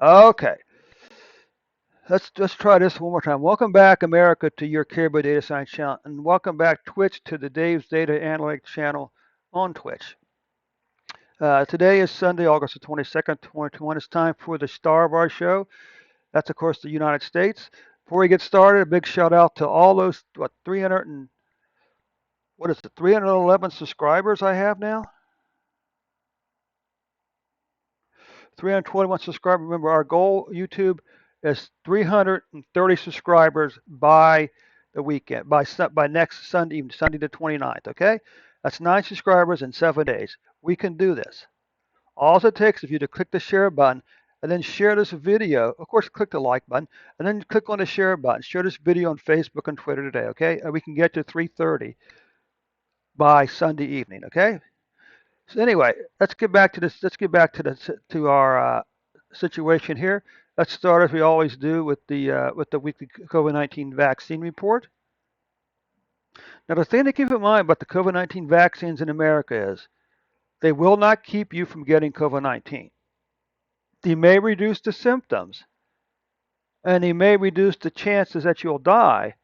Okay, let's try this one more time. Welcome back, America, to your Caribou Data Science channel, and welcome back, Twitch, to the Dave's Data Analytics channel on Twitch. Today is Sunday, August the 22nd, 2021. It's time for the star of our show. That's, of course, the United States. Before we get started, a big shout out to all those 300 and what is it, 311 subscribers I have now. 321 subscribers. Remember, our goal, YouTube, is 330 subscribers by the weekend, by next Sunday evening, Sunday the 29th. Okay, that's 9 subscribers in 7 days. We can do this. All it takes is you to click the share button and then share this video. Of course, click the like button and then click on the share button. Share this video on Facebook and Twitter today. Okay, and we can get to 330 by Sunday evening. Okay. So anyway, let's get back to this. Let's get back to our situation here. Let's start as we always do with the weekly COVID-19 vaccine report. Now, the thing to keep in mind about the COVID-19 vaccines in America is they will not keep you from getting COVID-19. They may reduce the symptoms, and they may reduce the chances that you'll die,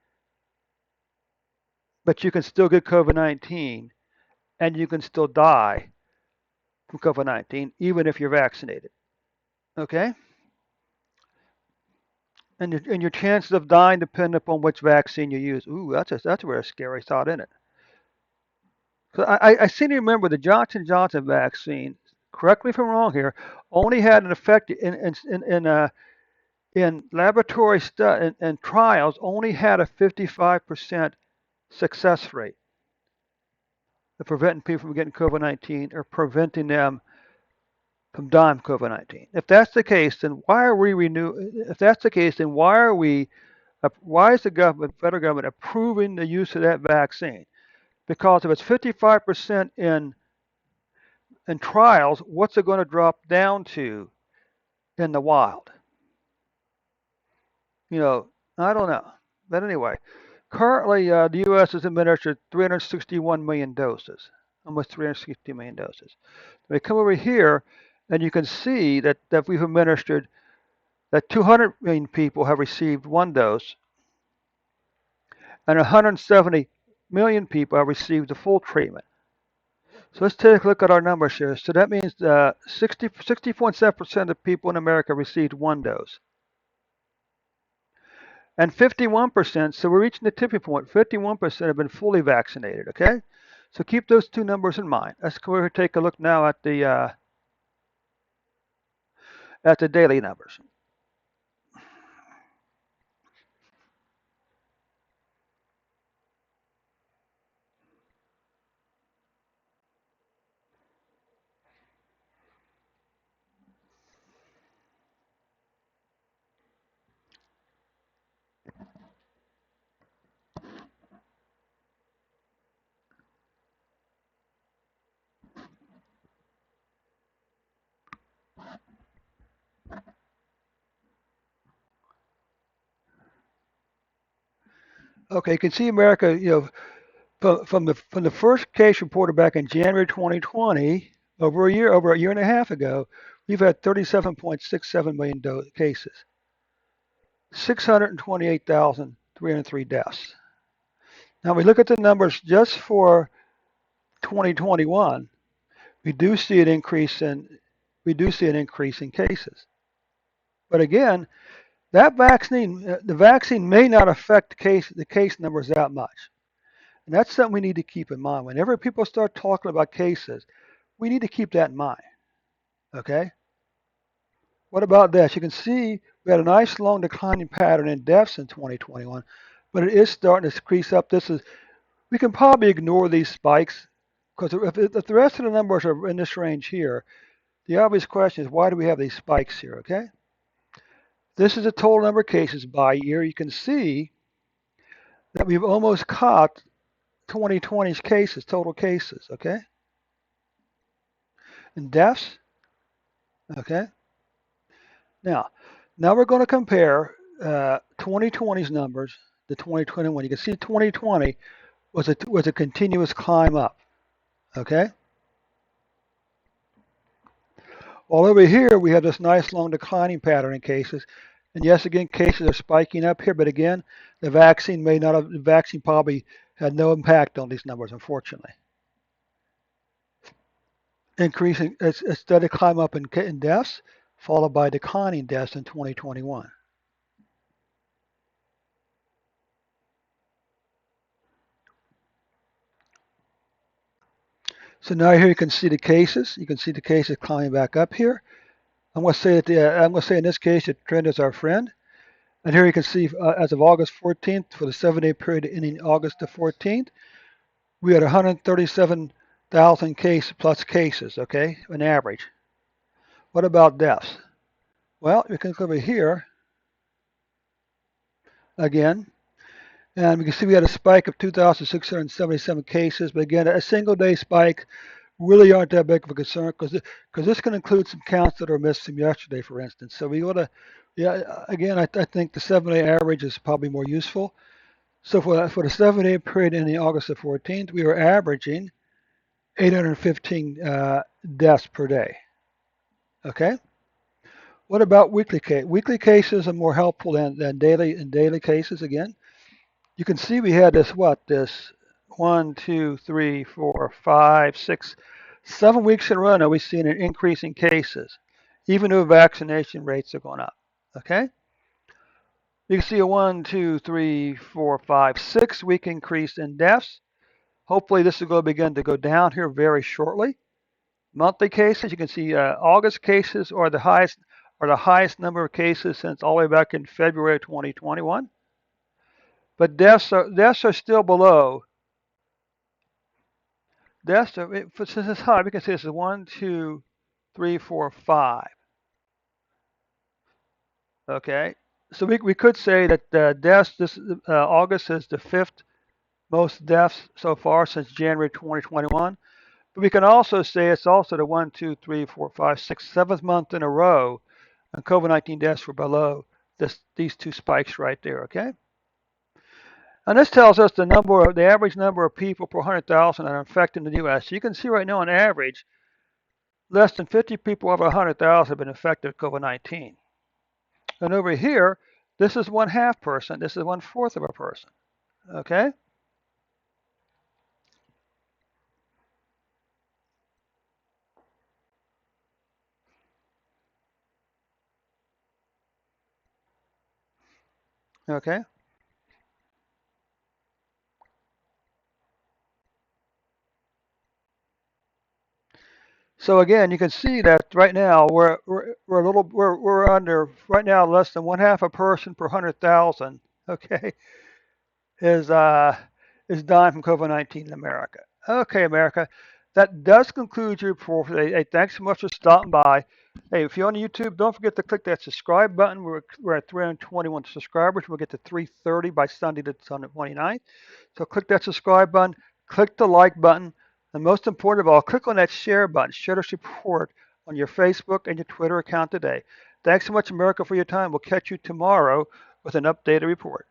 but you can still get COVID-19, and you can still die from COVID-19 even if you're vaccinated. Okay? And your chances of dying depend upon which vaccine you use. Ooh, that's a very scary thought, isn't it? So I seem to remember the Johnson vaccine. Correct me if I'm wrong here. Only had an effect in laboratory and trials. Only had a 55% success rate of preventing people from getting COVID-19 or preventing them from dying from COVID-19. If that's the case, then why are we renew? If that's the case, then why is the federal government approving the use of that vaccine? Because if it's 55% in trials, what's it going to drop down to in the wild? You know, I don't know. But anyway, currently the U.S. has administered 361 million doses, almost 360 million doses. We come over here, and you can see that we've administered that 200 million people have received one dose, and 170 million people have received the full treatment. So let's take a look at our numbers here. So that means 60.7% of people in America received one dose. And 51%, so we're reaching the tipping point, 51% have been fully vaccinated, okay? So keep those two numbers in mind. Let's go over and take a look now at the daily numbers. Okay, you can see America, from the first case reported back in January 2020, over a year and a half ago, we've had 37.67 million cases, 628,303 deaths. Now we look at the numbers just for 2021. We do see an increase in cases. But again, the vaccine may not affect the case numbers that much. And that's something we need to keep in mind. Whenever people start talking about cases, we need to keep that in mind. Okay? What about this? You can see we had a nice long declining pattern in deaths in 2021, but it is starting to crease up. We can probably ignore these spikes because if the rest of the numbers are in this range here, the obvious question is why do we have these spikes here? Okay? This is the total number of cases by year. You can see that we've almost caught 2020's cases, total cases, okay? And deaths, okay? Now we're going to compare 2020's numbers to 2021. You can see 2020 was a continuous climb up, okay? While over here, we have this nice long declining pattern in cases. And yes, again, cases are spiking up here, but again, the vaccine probably had no impact on these numbers, unfortunately. Increasing, it's a steady climb up in deaths, followed by declining deaths in 2021. So now here you can see the cases. You can see the cases climbing back up here. I'm going to say in this case, the trend is our friend. And here you can see as of August 14th, for the 7-day period ending August the 14th, we had 137,000 cases, okay, an average. What about deaths? Well, you can come over here again, and we can see we had a spike of 2,677 cases, but again, a single day spike really aren't that big of a concern because this can include some counts that are missed from yesterday, for instance. So we ought to, yeah, again, I think the 7-day average is probably more useful. So for the 7-day period ending August the 14th, we were averaging 815 deaths per day. Okay. What about weekly cases? Weekly cases are more helpful than daily cases. Again, you can see we had this 1, 2, 3, 4, 5, 6, 7 weeks in a row now. We've seen an increase in cases, even though vaccination rates are going up. Okay. You can see a 1, 2, 3, 4, 5, 6 week increase in deaths. Hopefully, this is going to begin to go down here very shortly. Monthly cases, you can see August cases are the highest number of cases since all the way back in February 2021. But deaths are still below. Since it's high, we can see this is 1, 2, 3, 4, 5. Okay, so we could say that deaths this August is the fifth most deaths so far since January 2021. But we can also say it's also the 1, 2, 3, 4, 5, 6, seventh month in a row, and COVID-19 deaths were below these two spikes right there. Okay, and this tells us the average number of people per 100,000 that are infected in the U.S. So you can see right now, on average, less than 50 people over 100,000 have been infected with COVID-19. And over here, this is 1/2 person. This is 1/4 of a person. Okay. Okay. So again, you can see that right now we're under right now less than 1/2 a person per 100,000. Okay, is uh is dying from COVID-19 in America. Okay, America, that does conclude your report for today. Hey, thanks so much for stopping by. Hey, if you're on YouTube, don't forget to click that subscribe button. We're at 321 subscribers. We'll get to 330 by Sunday the 29th. So click that subscribe button, click the like button, and most important of all, click on that share button. Share this report on your Facebook and your Twitter account today. Thanks so much, America, for your time. We'll catch you tomorrow with an updated report.